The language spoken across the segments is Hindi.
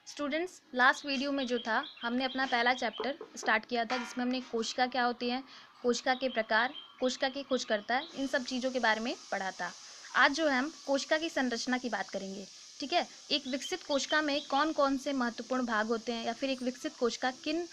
स्टूडेंट्स, लास्ट वीडियो में जो था हमने अपना पहला चैप्टर स्टार्ट किया था जिसमें हमने कोशिका क्या होती है, कोशिका के प्रकार, कोशिका की खोजकर्ता, इन सब चीज़ों के बारे में पढ़ा था। आज जो है हम कोशिका की संरचना की बात करेंगे। ठीक है, एक विकसित कोशिका में कौन कौन से महत्वपूर्ण भाग होते हैं या फिर एक विकसित कोशिका किन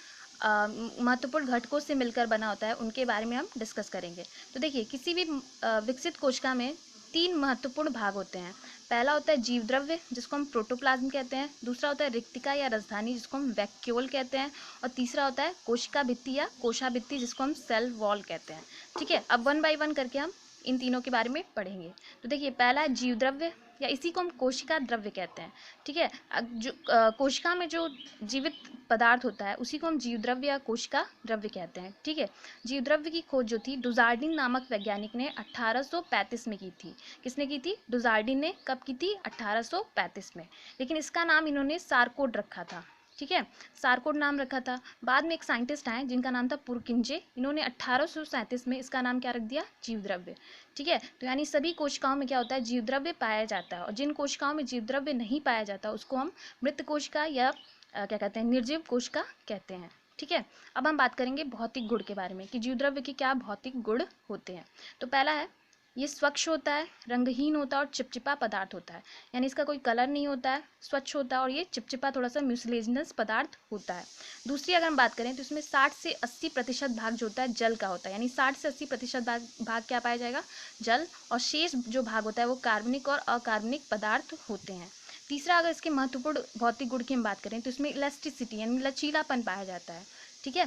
महत्वपूर्ण घटकों से मिलकर बना होता है उनके बारे में हम डिस्कस करेंगे। तो देखिए, किसी भी विकसित कोशिका में तीन महत्वपूर्ण भाग होते हैं। पहला होता है जीव द्रव्य जिसको हम प्रोटोप्लाज्म कहते हैं, दूसरा होता है रिक्तिका या राजधानी जिसको हम वैक्यूल कहते हैं, और तीसरा होता है कोशिका भित्ति या कोशाभित्ति जिसको हम सेल वॉल कहते हैं। ठीक है, अब वन बाय वन करके हम इन तीनों के बारे में पढ़ेंगे। तो देखिए, पहला है जीव द्रव्य या इसी को हम कोशिका द्रव्य कहते हैं। ठीक है, जो कोशिका में जो जीवित पदार्थ होता है उसी को हम जीव द्रव्य या कोशिका द्रव्य कहते हैं। ठीक है, जीव द्रव्य की खोज जो थी डुजार्डिन नामक वैज्ञानिक ने 1835 में की थी। किसने की थी? डुजार्डिन ने। कब की थी? 1835 में। लेकिन इसका नाम इन्होंने सारकोड रखा था। ठीक है, सारकोड नाम रखा था। बाद में एक साइंटिस्ट आए जिनका नाम था पुरकिंजे, इन्होंने 1837 में इसका नाम क्या रख दिया? जीव द्रव्य। ठीक है, तो यानी सभी कोशिकाओं में क्या होता है? जीव द्रव्य पाया जाता है, और जिन कोशिकाओं में जीव द्रव्य नहीं पाया जाता उसको हम मृत कोशिका या क्या कहते हैं, निर्जीव कोशिका कहते हैं। ठीक है, अब हम बात करेंगे भौतिक गुण के बारे में कि जीव द्रव्य के क्या भौतिक गुण होते हैं। तो पहला है, ये स्वच्छ होता है, रंगहीन होता है और चिपचिपा पदार्थ होता है। यानी इसका कोई कलर नहीं होता है, स्वच्छ होता है और ये चिपचिपा थोड़ा सा म्यूसिलेजिनस पदार्थ होता है। दूसरी अगर हम बात करें तो इसमें 60 से 80% भाग जो होता है जल का होता है। यानी 60 से 80% भाग क्या पाया जाएगा? जल। और शेष जो भाग होता है वो कार्बनिक और अकार्बनिक पदार्थ होते हैं। तीसरा, अगर इसके महत्वपूर्ण भौतिक गुण की हम बात करें तो इसमें इलास्टिसिटी यानी लचीलापन पाया जाता है। ठीक है,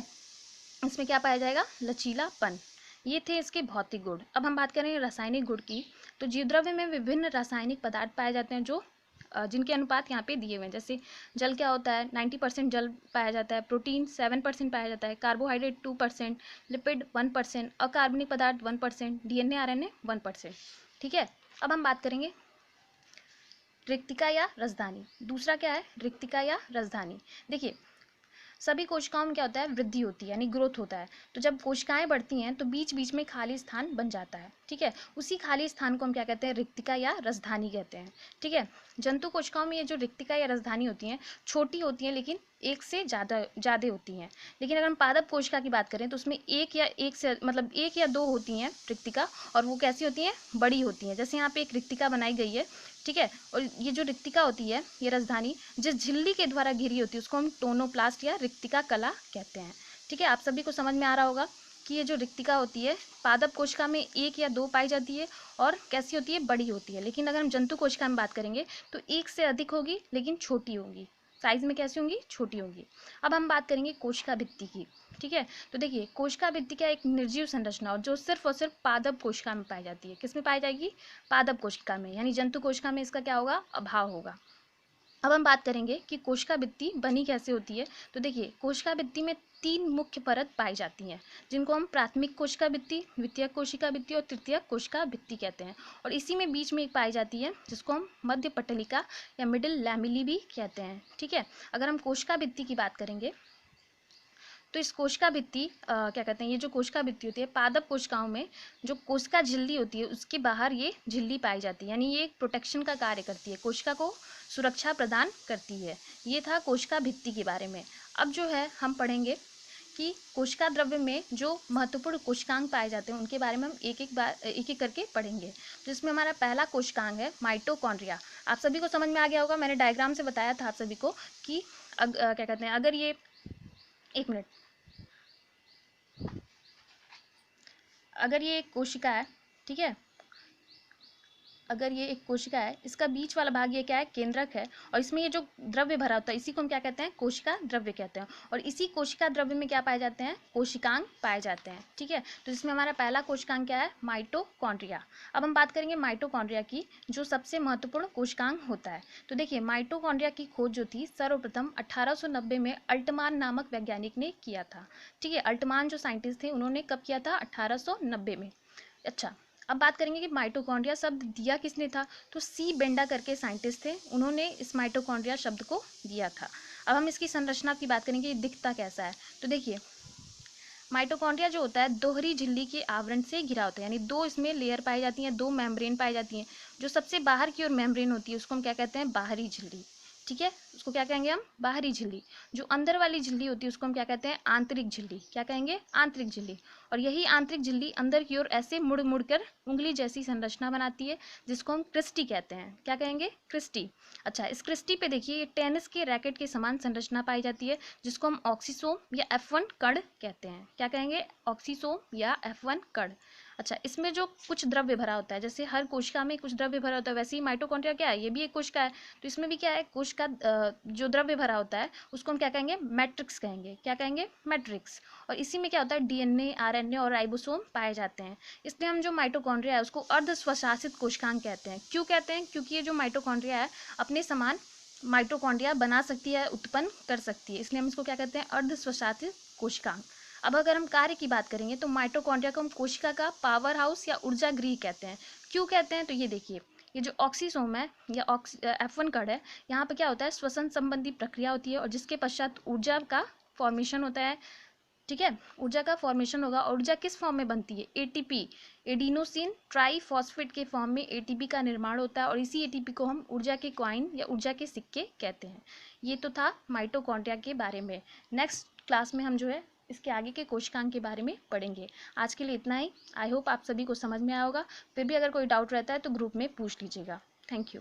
इसमें क्या पाया जाएगा? लचीलापन। ये थे इसके भौतिक गुण। अब हम बात करें रासायनिक गुण की। तो जीवद्रव्य में विभिन्न रासायनिक पदार्थ पाए जाते हैं जो जिनके अनुपात यहाँ पे दिए हुए हैं। जैसे जल क्या होता है? 90% जल पाया जाता है, प्रोटीन 7% पाया जाता है, कार्बोहाइड्रेट 2%, लिपिड 1%, अकार्बनिक पदार्थ 1%, डीएनए आरएनए 1%। ठीक है, अब हम बात करेंगे रिक्तिका या राजधानी। दूसरा क्या है? रिक्तिका या राजधानी। देखिए, सभी कोशिकाओं में क्या होता है? वृद्धि होती है यानी ग्रोथ होता है। तो जब कोशिकाएं बढ़ती हैं तो बीच बीच में खाली स्थान बन जाता है। ठीक है, उसी खाली स्थान को हम क्या कहते हैं? रिक्तिका या राजधानी कहते हैं। ठीक है, जंतु कोशिकाओं में ये जो रिक्तिका या राजधानी होती हैं छोटी होती हैं लेकिन एक से ज़्यादा होती हैं। लेकिन अगर हम पादप कोशिका की बात करें तो उसमें एक या दो होती हैं रिक्तिका, और वो कैसी होती हैं? बड़ी होती हैं। जैसे यहाँ पे एक रिक्तिका बनाई गई है। ठीक है, और ये जो रिक्तिका होती है, ये राजधानी जिस झिल्ली के द्वारा घिरी होती है उसको हम टोनोप्लास्ट या रिक्तिका कला कहते हैं। ठीक है, आप सभी को समझ में आ रहा होगा कि ये जो रिक्तिका होती है पादप कोशिका में एक या दो पाई जाती है और कैसी होती है? बड़ी होती है। लेकिन अगर हम जंतु कोशिका में बात करेंगे तो एक से अधिक होगी लेकिन छोटी होगी। साइज में कैसी होंगी? छोटी होंगी। अब हम बात करेंगे कोशिका भित्ति की। ठीक है, तो देखिए, कोशिका भित्ति क्या? एक निर्जीव संरचना और जो सिर्फ और सिर्फ पादप कोशिका में पाई जाती है। किस में पाई जाएगी? पादप कोशिका में। यानी जंतु कोशिका में इसका क्या होगा? अभाव होगा। अब हम बात करेंगे कि कोशिका भित्ति बनी कैसे होती है। तो देखिए, कोशिका भित्ति में तीन मुख्य परत पाई जाती हैं जिनको हम प्राथमिक कोशिका भित्ति, द्वितीयक कोशिका भित्ति और तृतीयक कोशिका भित्ति कहते हैं। और इसी में बीच में एक पाई जाती है जिसको हम मध्य पटलिका या मिडिल लैमिली भी कहते हैं। ठीक है, अगर हम कोशिका भित्ति की बात करेंगे तो इस कोशिका भित्ति क्या कहते हैं, ये जो कोशिका भित्ति होती है पादप कोशिकाओं में जो कोशिका झिल्ली होती है उसके बाहर ये झिल्ली पाई जाती है। यानी ये एक प्रोटेक्शन का कार्य करती है, कोशिका को सुरक्षा प्रदान करती है। ये था कोशिका भित्ति के बारे में। अब जो है हम पढ़ेंगे कि कोशिका द्रव्य में जो महत्वपूर्ण कोशिकांग पाए जाते हैं उनके बारे में हम एक एक करके पढ़ेंगे। तो इसमें हमारा पहला कोशिकांग है माइटोकॉन्ड्रिया। आप सभी को समझ में आ गया होगा, मैंने डायग्राम से बताया था आप सभी को कि क्या कहते हैं, अगर ये एक मिनट, अगर ये एक कोशिका है, ठीक है, अगर ये एक कोशिका है, इसका बीच वाला भाग ये क्या है? केंद्रक है, और इसमें ये जो द्रव्य भरा होता है इसी को हम क्या कहते हैं? कोशिका द्रव्य कहते हैं। और इसी कोशिका द्रव्य में क्या पाए जाते हैं? कोशिकांग पाए जाते हैं। ठीक है, तो इसमें हमारा पहला कोशिकांग क्या है? माइटोकॉन्ड्रिया। अब हम बात करेंगे माइटोकॉन्ड्रिया की, जो सबसे महत्वपूर्ण कोशिकांग होता है। तो देखिए, माइटोकॉन्ड्रिया की खोज जो थी सर्वप्रथम 1890 में अल्टमान नामक वैज्ञानिक ने किया था। ठीक है, अल्टमान जो साइंटिस्ट थे उन्होंने कब किया था? 1890 में। अच्छा, अब बात करेंगे कि माइटोकॉन्ड्रिया शब्द दिया किसने था? तो सी बेंडा करके साइंटिस्ट थे, उन्होंने इस माइटोकॉन्ड्रिया शब्द को दिया था। अब हम इसकी संरचना की बात करेंगे, ये दिखता कैसा है। तो देखिए, माइटोकॉन्ड्रिया जो होता है दोहरी झिल्ली के आवरण से घिरा होता है। यानी दो इसमें लेयर पाई जाती हैं, दो मेम्ब्रेन पाई जाती हैं। जो सबसे बाहर की ओर मेम्ब्रेन होती है उसको हम क्या कहते हैं? बाहरी झिल्ली। ठीक है, उसको क्या कहेंगे हम, बाहरी झिल्ली। जो अंदर वाली झिल्ली होती है उसको हम क्या कहते हैं, आंतरिक झिल्ली। क्या कहेंगे, आंतरिक झिल्ली। और यही आंतरिक झिल्ली अंदर की ओर ऐसे मुड़ मुड़ कर उंगली जैसी संरचना बनाती है, जिसको हम क्रिस्टी कहते हैं। क्या कहेंगे, क्रिस्टी। अच्छा, इस क्रिस्टी पे देखिए ये टेनिस के रैकेट के समान संरचना पाई जाती है, जिसको हम ऑक्सीसोम या F1 कण कहते हैं। क्या कहेंगे, ऑक्सीसोम या F1 कण। अच्छा, इसमें जो कुछ द्रव्य भरा होता है, जैसे हर कोशिका में कुछ द्रव्य भरा होता है, वैसे ही माइटोकॉन्ड्रिया क्या है, ये भी एक कोशिका है। तो इसमें भी क्या है, कोशिका जो द्रव्य भरा होता है उसको हम क्या कहेंगे, मैट्रिक्स कहेंगे। क्या कहेंगे, मैट्रिक्स। और इसी में क्या होता है, डीएनए, आरएनए और राइबोसोम पाए जाते हैं। इसलिए हम जो माइटोकॉन्ड्रिया है उसको अर्ध स्वशासित कोशिकांग कहते हैं। क्यों कहते हैं, क्योंकि ये जो माइटोकॉन्ड्रिया है अपने समान माइटोकॉन्ड्रिया बना सकती है, उत्पन्न कर सकती है, इसलिए हम इसको क्या कहते हैं, अर्ध स्वशासित कोशिकांग। अब अगर हम कार्य की बात करेंगे तो माइटोकॉन्ड्रिया को हम कोशिका का पावर हाउस या ऊर्जा गृह कहते हैं। क्यों कहते हैं, तो ये देखिए, ये जो ऑक्सीसोम है या F1 कण है, यहाँ पे क्या होता है, श्वसन संबंधी प्रक्रिया होती है और जिसके पश्चात ऊर्जा का फॉर्मेशन होता है। ठीक है, ऊर्जा का फॉर्मेशन होगा। और ऊर्जा किस फॉर्म में बनती है, एटीपी, एडिनोसिन ट्राइफॉस्फेट के फॉर्म में एटीपी का निर्माण होता है और इसी एटीपी को हम ऊर्जा के कॉइन या ऊर्जा के सिक्के कहते हैं। ये तो था माइटोकॉन्ड्रिया के बारे में। नेक्स्ट क्लास में हम जो है इसके आगे के कोशिकांग के बारे में पढ़ेंगे। आज के लिए इतना ही। आई होप आप सभी को समझ में आया होगा। फिर भी अगर कोई डाउट रहता है तो ग्रुप में पूछ लीजिएगा। Thank you.